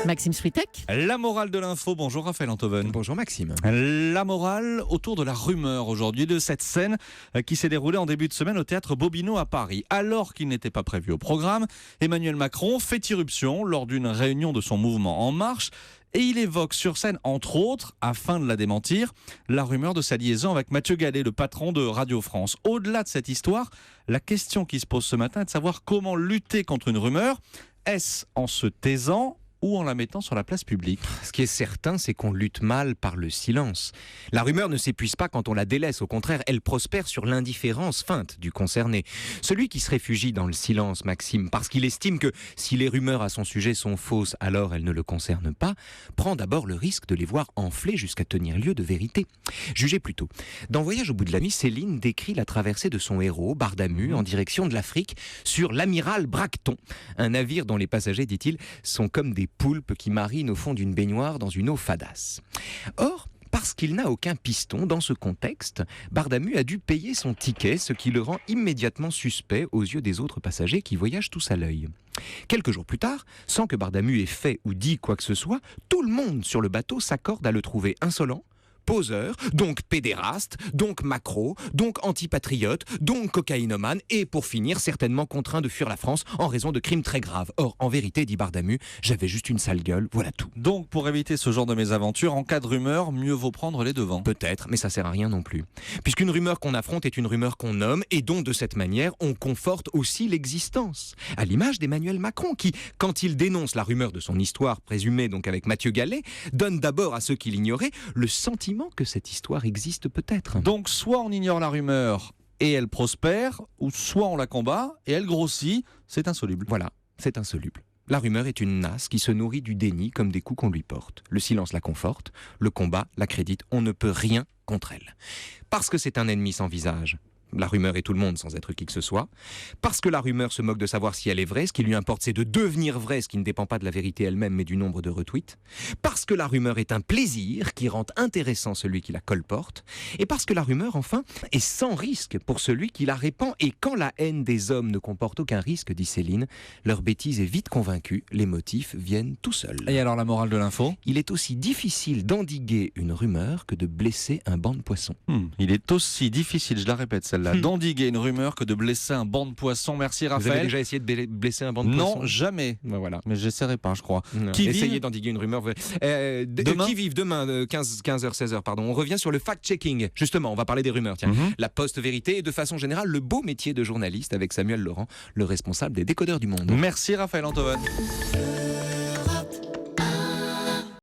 Maxime Switek. La morale de l'info, bonjour Raphaël Antoven. Bonjour Maxime. La morale autour de la rumeur aujourd'hui de cette scène qui s'est déroulée en début de semaine au théâtre Bobino à Paris. Alors qu'il n'était pas prévu au programme, Emmanuel Macron fait irruption lors d'une réunion de son mouvement En Marche et il évoque sur scène, entre autres, afin de la démentir, la rumeur de sa liaison avec Mathieu Gallet, le patron de Radio France. Au-delà de cette histoire, la question qui se pose ce matin est de savoir comment lutter contre une rumeur. Est-ce en se taisant ou en la mettant sur la place publique? Ce qui est certain, c'est qu'on lutte mal par le silence. La rumeur ne s'épuise pas quand on la délaisse, au contraire, elle prospère sur l'indifférence feinte du concerné. Celui qui se réfugie dans le silence, Maxime, parce qu'il estime que si les rumeurs à son sujet sont fausses, alors elles ne le concernent pas, prend d'abord le risque de les voir enfler jusqu'à tenir lieu de vérité. Jugez plutôt. Dans Voyage au bout de la nuit, Céline décrit la traversée de son héros, Bardamu, en direction de l'Afrique, sur l'amiral Bracton, un navire dont les passagers, dit-il, sont comme des poulpe qui marine au fond d'une baignoire dans une eau fadasse. Or, parce qu'il n'a aucun piston dans ce contexte, Bardamu a dû payer son ticket, ce qui le rend immédiatement suspect aux yeux des autres passagers qui voyagent tous à l'œil. Quelques jours plus tard, sans que Bardamu ait fait ou dit quoi que ce soit, tout le monde sur le bateau s'accorde à le trouver insolent, poseur, donc pédéraste, donc macro, donc antipatriote, donc cocaïnomane et pour finir certainement contraint de fuir la France en raison de crimes très graves. Or, en vérité, dit Bardamu, j'avais juste une sale gueule, voilà tout. Donc, pour éviter ce genre de mésaventure, en cas de rumeur, mieux vaut prendre les devants. Peut-être, mais ça sert à rien non plus. Puisqu'une rumeur qu'on affronte est une rumeur qu'on nomme et dont, de cette manière, on conforte aussi l'existence. À l'image d'Emmanuel Macron qui, quand il dénonce la rumeur de son histoire présumée donc avec Mathieu Gallet, donne d'abord à ceux qui l'ignoraient le sentiment que cette histoire existe peut-être. Donc, soit on ignore la rumeur et elle prospère, ou soit on la combat et elle grossit, c'est insoluble. Voilà, c'est insoluble. La rumeur est une nasse qui se nourrit du déni comme des coups qu'on lui porte. Le silence la conforte, le combat l'accrédite. On ne peut rien contre elle. Parce que c'est un ennemi sans visage. La rumeur est tout le monde sans être qui que ce soit. Parce que la rumeur se moque de savoir si elle est vraie, ce qui lui importe c'est de devenir vraie, ce qui ne dépend pas de la vérité elle-même mais du nombre de retweets. Parce que la rumeur est un plaisir qui rend intéressant celui qui la colporte. Et parce que la rumeur, enfin, est sans risque pour celui qui la répand. Et quand la haine des hommes ne comporte aucun risque, dit Céline, leur bêtise est vite convaincue, les motifs viennent tout seuls. Et alors la morale de l'info? Il est aussi difficile d'endiguer une rumeur que de blesser un banc de poissons. Il est aussi difficile, je la répète celle-là, d'endiguer une rumeur que de blesser un banc de poissons. Merci Raphaël. Vous avez déjà essayé de blesser un banc de poissons? Non, jamais. Ben voilà. Mais j'essaierai pas, je crois. Essayez d'endiguer une rumeur. Demain Qui vive demain, 15h, 16h, pardon. On revient sur le fact-checking. Justement, on va parler des rumeurs. Tiens. La post-vérité et de façon générale, le beau métier de journaliste avec Samuel Laurent, le responsable des Décodeurs du Monde. Merci Raphaël Antoven.